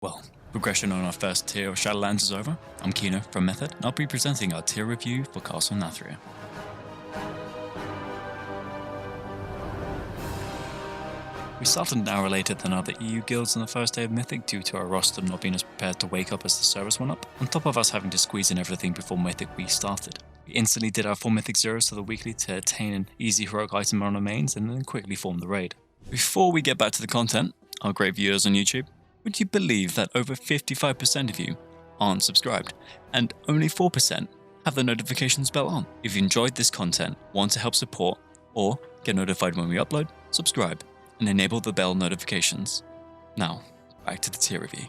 Well, progression on our first tier of Shadowlands is over. I'm Kina from Method, and I'll be presenting our tier review for Castle Nathria. We started an hour later than other EU guilds on the first day of Mythic due to our roster not being as prepared to wake up as the servers went up, on top of us having to squeeze in everything before Mythic week started. We instantly did our 4 Mythic Zeros for the weekly to attain an easy heroic item on our mains and then quickly form the raid. Before we get back to the content, our great viewers on YouTube, would you believe that over 55% of you aren't subscribed, and only 4% have the notifications bell on? If you enjoyed this content, want to help support, or get notified when we upload, subscribe and enable the bell notifications. Now, back to the tier review.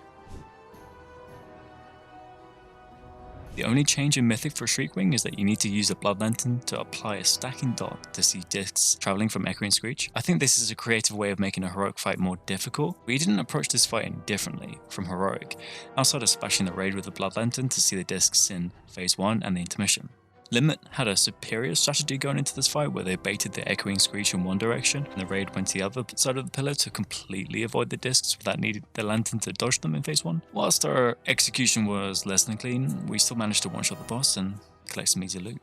The only change in Mythic for SHRIEKWING is that you need to use a Blood Lantern to apply a stacking dot to see discs travelling from Echoing Screech. I think this is a creative way of making a heroic fight more difficult. We didn't approach this fight any differently from heroic, outside of splashing the raid with the Blood Lantern to see the discs in phase 1 and the intermission. Limit had a superior strategy going into this fight where they baited the Echoing Screech in one direction and the raid went to the other side of the pillar to completely avoid the discs without needing the lantern to dodge them in phase 1. Whilst our execution was less than clean, we still managed to one-shot the boss and collect some easy loot.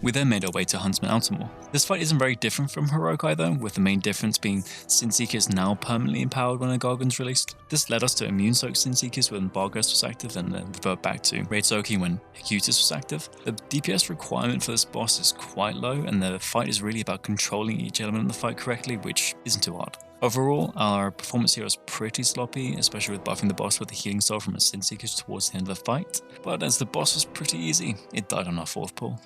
We then made our way to HUNTSMAN ALTIMOR. This fight isn't very different from Heroic either, with the main difference being Sinseeker is now permanently empowered when a Gargan's released. This led us to immune soak Sinseekers when Barghest was active and then revert back to raid soaking when Hecutus was active. The DPS requirement for this boss is quite low and the fight is really about controlling each element of the fight correctly, which isn't too hard. Overall, our performance here was pretty sloppy, especially with buffing the boss with a healing soul from a Sinseeker towards the end of the fight, but as the boss was pretty easy, it died on our 4th pull.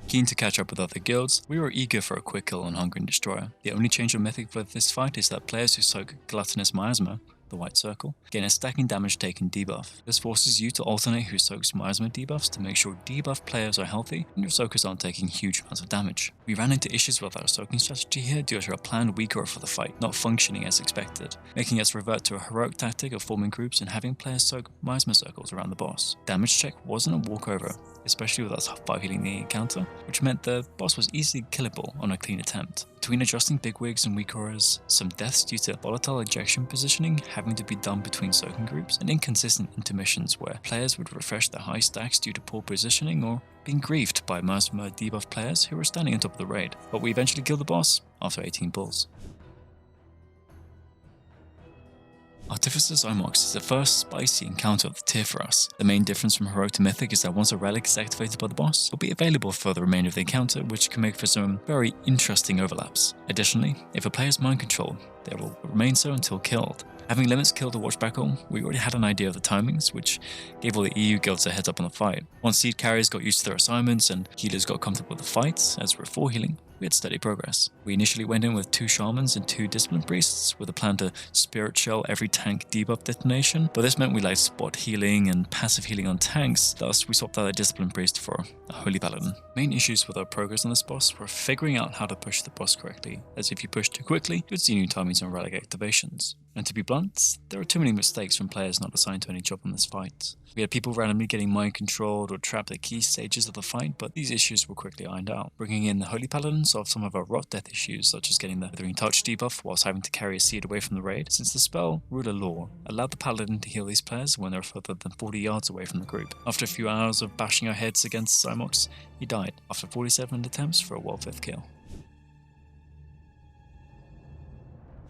Keen to catch up with other guilds, we were eager for a quick kill on Hungering Destroyer. The only change on Mythic for this fight is that players who soak Gluttonous Miasma, the white circle, gain a stacking damage taken debuff. This forces you to alternate who soaks Miasma debuffs to make sure debuff players are healthy and your soakers aren't taking huge amounts of damage. We ran into issues with our soaking strategy here due to our planned weak aura for the fight not functioning as expected, making us revert to a heroic tactic of forming groups and having players soak Miasma circles around the boss. Damage check wasn't a walkover, especially with us 5 healing the encounter, which meant the boss was easily killable on a clean attempt. Between adjusting bigwigs and weak auras, some deaths due to volatile ejection positioning having to be done between soaking groups, and inconsistent intermissions where players would refresh their high stacks due to poor positioning or being griefed by Miasma debuff players who were standing on top of the raid. But we eventually killed the boss after 18 pulls. ARTIFICER's XY'MOX is the first spicy encounter of the tier for us. The main difference from Heroic to Mythic is that once a relic is activated by the boss, it will be available for the remainder of the encounter, which can make for some very interesting overlaps. Additionally, if a player is mind controlled, they will remain so until killed. Having Limits kill the Watchbackle, we already had an idea of the timings, which gave all the EU guilds a heads up on the fight. Once seed carriers got used to their assignments and healers got comfortable with the fights, as we're full healing, we had steady progress. We initially went in with 2 shamans and 2 discipline priests with a plan to spirit shell every tank debuff detonation, but this meant we lacked spot healing and passive healing on tanks, thus we swapped out a discipline priest for a holy paladin. Main issues with our progress on this boss were figuring out how to push the boss correctly, as if you push too quickly, you'd see new timings on relic activations. And to be blunt, there were too many mistakes from players not assigned to any job in this fight. We had people randomly getting mind controlled or trapped at key stages of the fight, but these issues were quickly ironed out. Bringing in the Holy Paladin solved some of our rot death issues, such as getting the Withering Touch debuff whilst having to carry a seed away from the raid, since the spell, Ruler Law, allowed the Paladin to heal these players when they were further than 40 yards away from the group. After a few hours of bashing our heads against XY'MOX, he died after 47 attempts for a World 5th kill.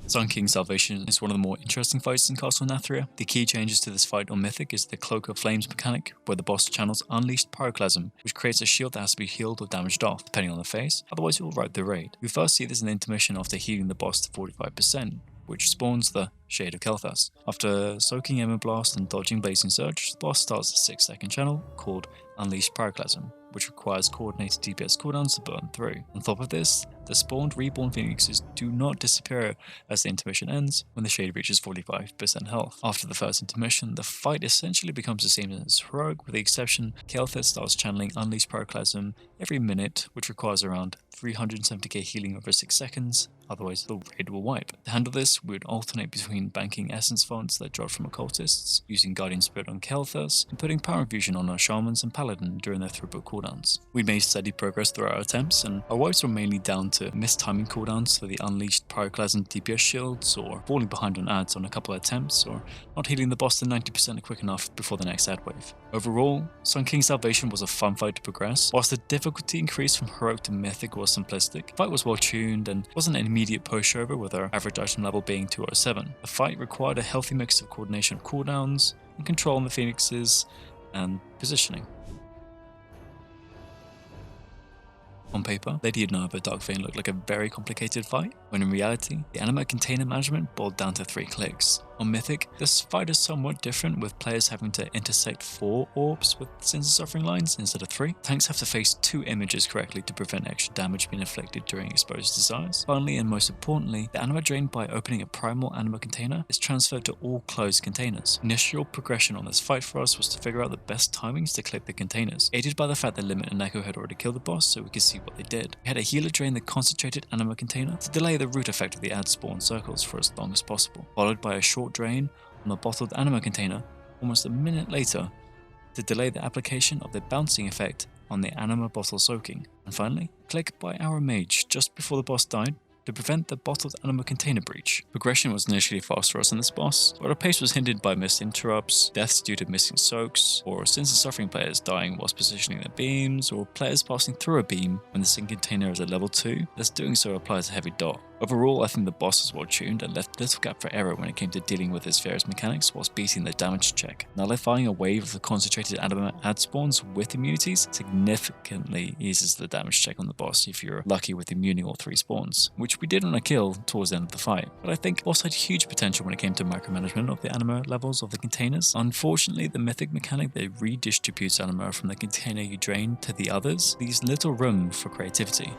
Sun King Salvation is one of the more interesting fights in Castle Nathria. The key changes to this fight on Mythic is the Cloak of Flames mechanic, where the boss channels Unleashed Pyroclasm, which creates a shield that has to be healed or damaged off, depending on the phase, otherwise it will rout the raid. We first see this in the intermission after healing the boss to 45%, which spawns the Shade of Kel'Thas. After soaking Emma Blast and dodging Blazing Surge, the boss starts a 6-second channel called Unleashed Pyroclasm, which requires coordinated DPS cooldowns to burn through. On top of this, the spawned reborn phoenixes do not disappear as the intermission ends when the shade reaches 45% health. After the first intermission, the fight essentially becomes the same as Heroic, with the exception Kel'Thas starts channeling Unleashed Pyroclasm every minute, which requires around 370k healing over 6 seconds, otherwise the raid will wipe. To handle this, we would alternate between banking essence fonts that drop from occultists, using Guardian Spirit on Kel'Thas, and putting Power Infusion on our shamans and paladin during their throughput cooldowns. We made steady progress through our attempts, and our wipes were mainly down to miss timing cooldowns for the unleashed pyroclasm DPS shields, or falling behind on adds on a couple of attempts, or not healing the boss to 90% quick enough before the next ad wave. Overall, Sun King's Salvation was a fun fight to progress. Whilst the difficulty increase from Heroic to Mythic was simplistic, the fight was well tuned and wasn't an immediate pushover, with our average item level being 207. The fight required a healthy mix of coordination of cooldowns and control on the Phoenixes and positioning. On paper, Lady INERVA DARKVEIN looked like a very complicated fight, when in reality, the anima container management boiled down to 3 clicks. On Mythic, this fight is somewhat different, with players having to intersect 4 orbs with Sins of Suffering lines instead of 3. Tanks have to face 2 images correctly to prevent extra damage being inflicted during exposed desires. Finally, and most importantly, the anima drained by opening a primal anima container is transferred to all closed containers. Initial progression on this fight for us was to figure out the best timings to click the containers, aided by the fact that Limit and Echo had already killed the boss, so we could see what they did. We had a healer drain the concentrated anima container to delay the root effect of the ad spawn circles for as long as possible, followed by a short drain on the bottled anima container almost a minute later to delay the application of the bouncing effect on the anima bottle soaking, and finally, click by our mage just before the boss died to prevent the bottled anima container breach. Progression was initially fast for us on this boss, but our pace was hindered by missed interrupts, deaths due to missing soaks, or Sins of Suffering players dying whilst positioning their beams, or players passing through a beam when the sync container is at level 2, thus doing so applies a heavy dot. Overall, I think the boss was well tuned and left little gap for error when it came to dealing with its various mechanics whilst beating the damage check. Nullifying a wave of the concentrated anima ad spawns with immunities significantly eases the damage check on the boss if you're lucky with immuning all 3 spawns, which we did on a kill towards the end of the fight. But I think the boss had huge potential when it came to micromanagement of the anima levels of the containers. Unfortunately, the mythic mechanic that redistributes anima from the container you drain to the others leaves little room for creativity.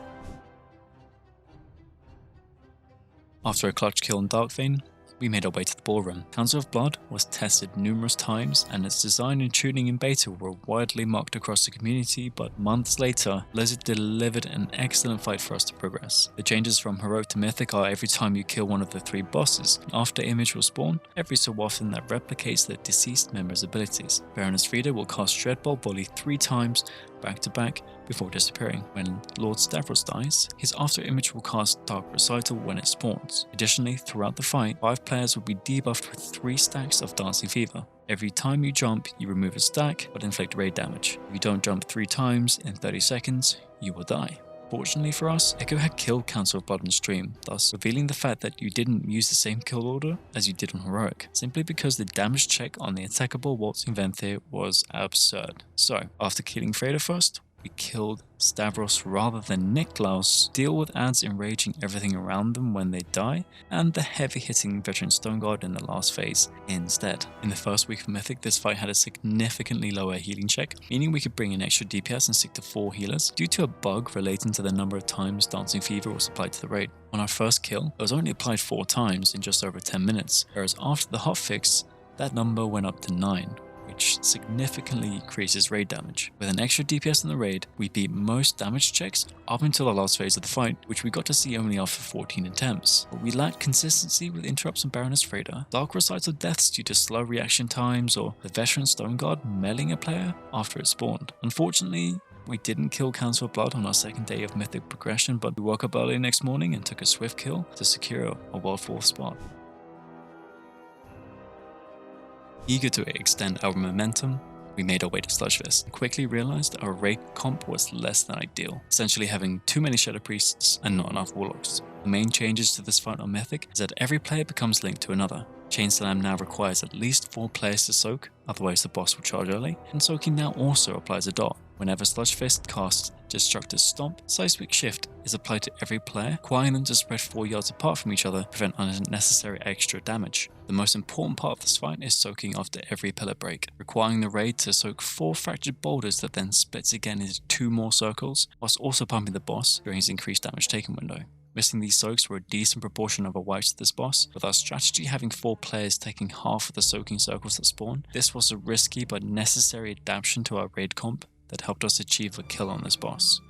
After a clutch kill on DARKVEIN, we made our way to the ballroom. Council of Blood was tested numerous times, and its design and tuning in beta were widely mocked across the community, but months later, Blizzard delivered an excellent fight for us to progress. The changes from Heroic to Mythic are every time you kill one of the 3 bosses, an after image will spawn every so often that replicates the deceased member's abilities. Baroness Frida will cast Dreadbolt Volley 3 times back to back before disappearing. When Lord Stavros dies, his after image will cast Dark Recital when it spawns. Additionally, throughout the fight, 5 players will be debuffed with 3 stacks of Dancing Fever. Every time you jump, you remove a stack but inflict raid damage. If you don't jump 3 times in 30 seconds, you will die. Fortunately for us, Echo had killed Council of Blood on stream, thus revealing the fact that you didn't use the same kill order as you did on Heroic, simply because the damage check on the attackable Waltzing Venthyr was absurd. So, after killing Freda first, we killed Stavros rather than Niklaus, deal with ads enraging everything around them when they die, and the heavy hitting veteran Stone Guard in the last phase instead. In the first week of Mythic, this fight had a significantly lower healing check, meaning we could bring in extra DPS and stick to 4 healers, due to a bug relating to the number of times Dancing Fever was applied to the raid. On our first kill, it was only applied 4 times in just over 10 minutes, whereas after the hotfix, that number went up to 9. Which significantly increases raid damage. With an extra DPS in the raid, we beat most damage checks up until the last phase of the fight, which we got to see only after 14 attempts. But we lacked consistency with interrupts on Baroness Freda, Dark Recital deaths due to slow reaction times, or the veteran Stone Guard meleeing a player after it spawned. Unfortunately, we didn't kill Council of Blood on our second day of Mythic progression, but we woke up early next morning and took a swift kill to secure a World 4th spot. Eager to extend our momentum, we made our way to SLUDGEFIST and quickly realized our raid comp was less than ideal, essentially having too many Shadow Priests and not enough Warlocks. The main changes to this fight on Mythic is that every player becomes linked to another. Chain Slam now requires at least 4 players to soak, otherwise the boss will charge early, and soaking now also applies a dot. Whenever SLUDGEFIST casts Destructive Stomp, Seismic Shift is applied to every player, requiring them to spread 4 yards apart from each other to prevent unnecessary extra damage. The most important part of this fight is soaking after every pillar break, requiring the raid to soak 4 fractured boulders that then splits again into 2 more circles, whilst also pumping the boss during his increased damage taken window. Missing these soaks were a decent proportion of our wipes to this boss, with our strategy having 4 players taking half of the soaking circles that spawn. This was a risky but necessary adaptation to our raid comp that helped us achieve a kill on this boss.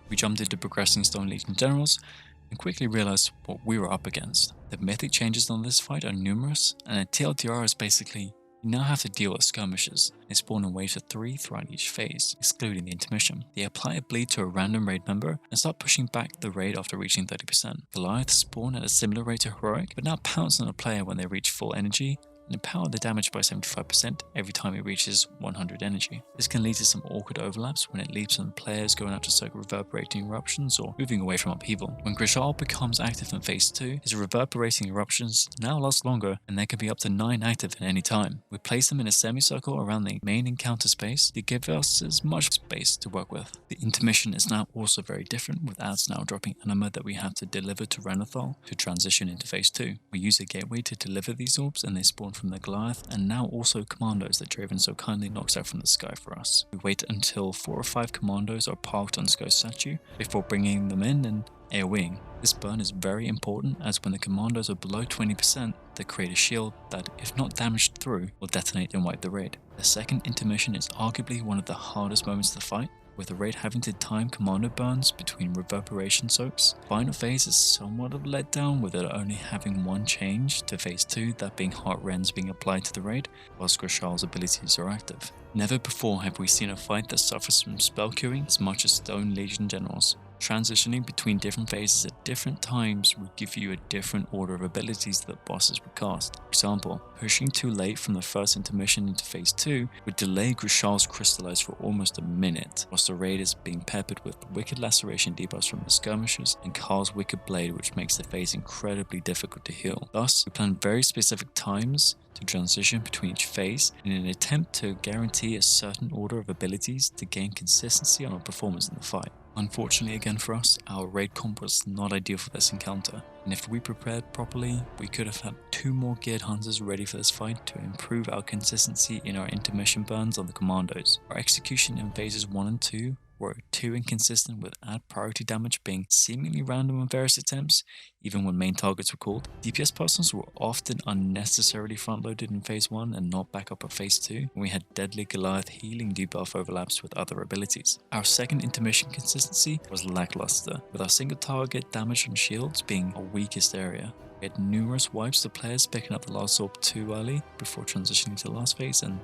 We jumped into progressing Stone Legion Generals and quickly realized what we were up against. The mythic changes on this fight are numerous, and a TLDR is basically You now have to deal with skirmishes. They spawn in waves of 3 throughout each phase, excluding the intermission. They apply a bleed to a random raid member and start pushing back the raid after reaching 30%. Goliaths spawn at a similar rate to Heroic, but now pounce on a player when they reach full energy, and empower the damage by 75% every time it reaches 100 energy. This can lead to some awkward overlaps when it leaps on players going out to soak reverberating eruptions or moving away from upheaval. When Grishal becomes active in phase 2, his reverberating eruptions now last longer, and there can be up to 9 active at any time. We place them in a semicircle around the main encounter space to give us as much space to work with. The intermission is now also very different, with ads now dropping anima that we have to deliver to Renathal to transition into phase 2. We use a gateway to deliver these orbs, and they spawn from the Goliath, and now also commandos that Draven so kindly knocks out from the sky for us. We wait until 4 or 5 commandos are parked on Sco's statue before bringing them in and AoEing. This burn is very important, as when the commandos are below 20%, they create a shield that, if not damaged through, will detonate and wipe the raid. The second intermission is arguably one of the hardest moments of the fight, with the raid having to time commando burns between reverberation soaks. Final phase is somewhat of a letdown, with it only having one change to phase 2, that being heart rends being applied to the raid, whilst Grishal's abilities are active. Never before have we seen a fight that suffers from spell queuing as much as Stone Legion Generals. Transitioning between different phases at different times will give you a different order of abilities that bosses would cast. For example, pushing too late from the first intermission into phase 2 would delay Grishal's Crystallize for almost a minute, whilst the raid is being peppered with Wicked Laceration debuffs from the skirmishers and Karl's Wicked Blade, which makes the phase incredibly difficult to heal. Thus, we plan very specific times to transition between each phase in an attempt to guarantee a certain order of abilities to gain consistency on our performance in the fight. Unfortunately again for us, our raid comp was not ideal for this encounter, and if we prepared properly, we could have had 2 more geared hunters ready for this fight to improve our consistency in our intermission burns on the commandos. Our execution in phases 1 and 2 were too inconsistent, with ad priority damage being seemingly random on various attempts, even when main targets were called. DPS personals were often unnecessarily front-loaded in phase 1 and not back up at phase 2, when we had deadly Goliath healing debuff overlaps with other abilities. Our second intermission consistency was lackluster, with our single target damage from shields being our weakest area. We had numerous wipes to players picking up the last orb too early before transitioning to the last phase, and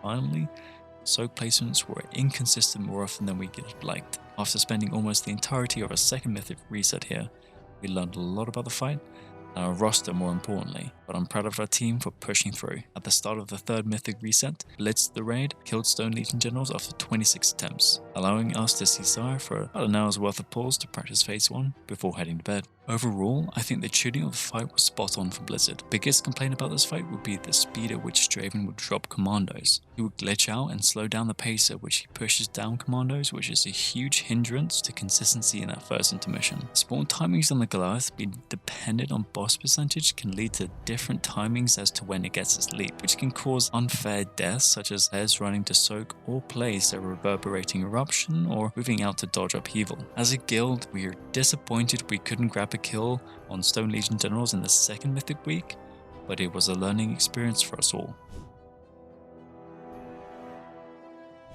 finally, soak placements were inconsistent more often than we could have liked. After spending almost the entirety of our second mythic reset here, we learned a lot about the fight, and our roster more importantly, but I'm proud of our team for pushing through. At the start of the third mythic reset, blitzed the raid, killed Stone Legion Generals after 26 attempts, allowing us to see Sire for about an hour's worth of pause to practice phase 1 before heading to bed. Overall, I think the tuning of the fight was spot on for Blizzard. Biggest complaint about this fight would be the speed at which Draven would drop commandos. He would glitch out and slow down the pace at which he pushes down commandos, which is a huge hindrance to consistency in that first intermission. Spawn timings on the Goliath being dependent on boss percentage can lead to different timings as to when it gets its leap, which can cause unfair deaths such as players running to soak or place a reverberating eruption or moving out to dodge upheaval. As a guild, we are disappointed we couldn't grab a kill on Stone Legion Generals in the second mythic week, but it was a learning experience for us all.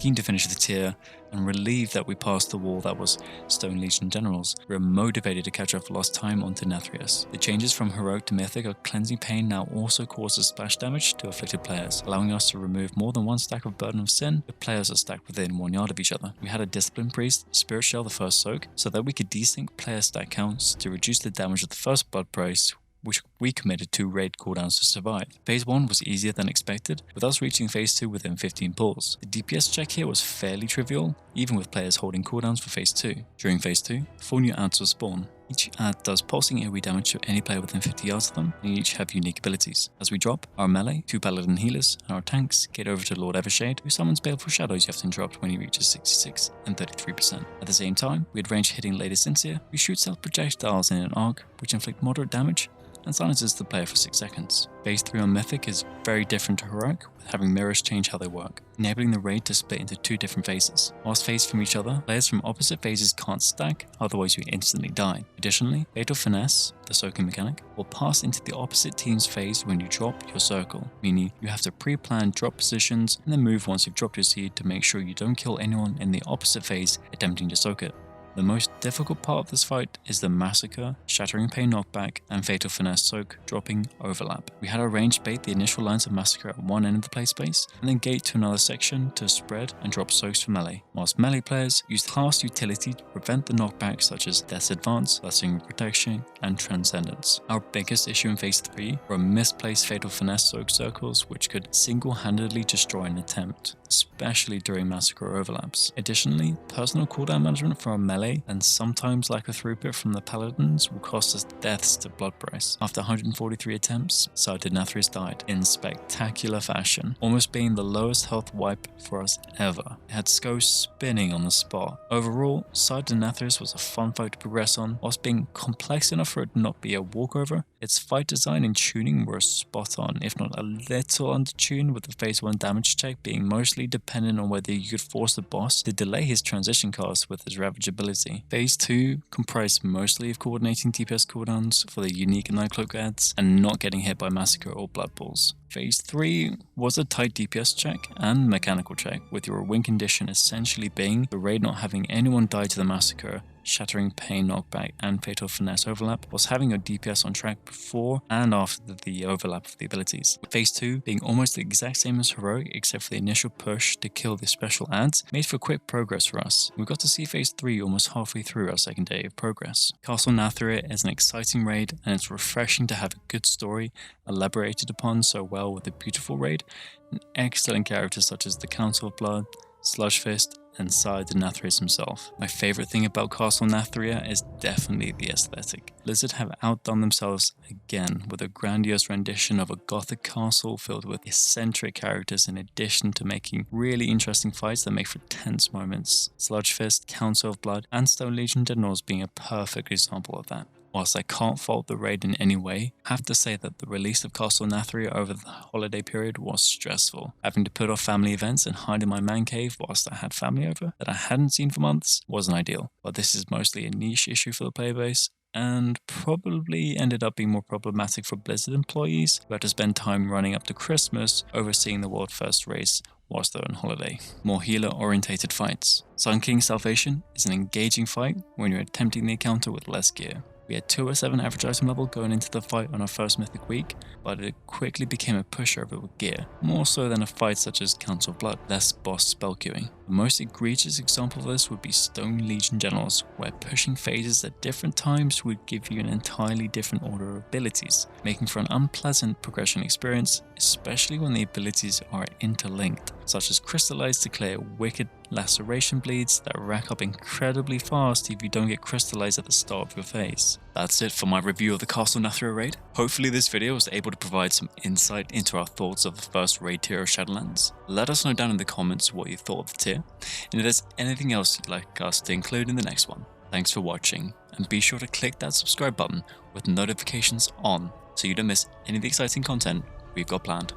Keen to finish the tier and relieved that we passed the wall that was Stone Legion Generals, we are motivated to catch up for lost time on Denathrius. The changes from Heroic to Mythic are cleansing pain now also causes splash damage to afflicted players, allowing us to remove more than one stack of Burden of Sin if players are stacked within 1 yard of each other. We had a Discipline Priest Spirit Shell the first soak, so that we could desync player stack counts to reduce the damage of the first Blood Priest, which we committed 2 raid cooldowns to survive. Phase 1 was easier than expected, with us reaching phase 2 within 15 pulls. The DPS check here was fairly trivial, even with players holding cooldowns for phase 2. During phase 2, 4 new ads will spawn. Each ad does pulsing AoE damage to any player within 50 yards of them, and each have unique abilities. As we drop, our melee, 2 paladin healers, and our tanks get over to Lord Evershade, who summons Baleful Shadows you have to interrupt when he reaches 66 and 33%. At the same time, we had range hitting Lady Sincere, who shoots out projectiles in an arc, which inflict moderate damage, and silences the player for 6 seconds. Phase 3 on Mythic is very different to Heroic, with having mirrors change how they work, enabling the raid to split into 2 different phases. Whilst phased from each other, players from opposite phases can't stack, otherwise you instantly die. Additionally, Fatal Finesse, the soaking mechanic, will pass into the opposite team's phase when you drop your circle, meaning you have to pre-plan drop positions and then move once you've dropped your seed to make sure you don't kill anyone in the opposite phase attempting to soak it. The most difficult part of this fight is the Massacre, Shattering Pain knockback, and Fatal Finesse soak dropping overlap. We had arranged bait the initial lines of Massacre at one end of the play space, and then gate to another section to spread and drop soaks for melee, whilst melee players used class utility to prevent the knockbacks such as Death's Advance, Blessing of Protection, and Transcendence. Our biggest issue in Phase 3 were misplaced Fatal Finesse soak circles which could single-handedly destroy an attempt, especially during Massacre overlaps. Additionally, personal cooldown management for our melee and sometimes lack of throughput from the paladins will cost us deaths to blood price. After 143 attempts, Sire Denathrius died in spectacular fashion, almost being the lowest health wipe for us ever. It had Sco spinning on the spot. Overall, Sire Denathrius was a fun fight to progress on, whilst being complex enough for it to not be a walkover. Its fight design and tuning were spot on, if not a little undertuned, with the Phase 1 damage check being mostly dependent on whether you could force the boss to delay his transition cast with his Ravage ability. Phase 2 comprised mostly of coordinating DPS cooldowns for the unique Nightcloak adds and not getting hit by Massacre or Blood Pools. Phase 3 was a tight DPS check and mechanical check, with your win condition essentially being the raid not having anyone die to the Massacre, Shattering Pain knockback, and Fatal Finesse overlap, was having your DPS on track before and after the overlap of the abilities. Phase 2 being almost the exact same as Heroic except for the initial push to kill the special adds made for quick progress for us. We got to see Phase 3 almost halfway through our second day of progress. Castle Nathria is an exciting raid, and it's refreshing to have a good story elaborated upon so well with a beautiful raid and excellent characters such as the Council of Blood, SLUDGEFIST, and Sire Denathrius himself. My favourite thing about Castle Nathria is definitely the aesthetic. Blizzard have outdone themselves again with a grandiose rendition of a gothic castle filled with eccentric characters in addition to making really interesting fights that make for tense moments. SLUDGEFIST, Council of Blood, and Stone Legion Generals being a perfect example of that. Whilst I can't fault the raid in any way, I have to say that the release of Castle Nathria over the holiday period was stressful. Having to put off family events and hide in my man cave whilst I had family over that I hadn't seen for months wasn't ideal. But this is mostly a niche issue for the player base, and probably ended up being more problematic for Blizzard employees who had to spend time running up to Christmas overseeing the world first race whilst they're on holiday. More healer-orientated fights. Sun King's Salvation is an engaging fight when you're attempting the encounter with less gear. We had 207 average item level going into the fight on our first mythic week, but it quickly became a pushover with gear, more so than a fight such as Council of Blood, less boss spell queuing. The most egregious example of this would be Stone Legion Generals, where pushing phases at different times would give you an entirely different order of abilities, making for an unpleasant progression experience, especially when the abilities are interlinked, such as Crystallize to clear wicked laceration bleeds that rack up incredibly fast if you don't get crystallized at the start of your phase. That's it for my review of the Castle Nathria raid. Hopefully this video was able to provide some insight into our thoughts of the first raid tier of Shadowlands. Let us know down in the comments what you thought of the tier, and if there's anything else you'd like us to include in the next one. Thanks for watching, and be sure to click that subscribe button with notifications on so you don't miss any of the exciting content we've got planned.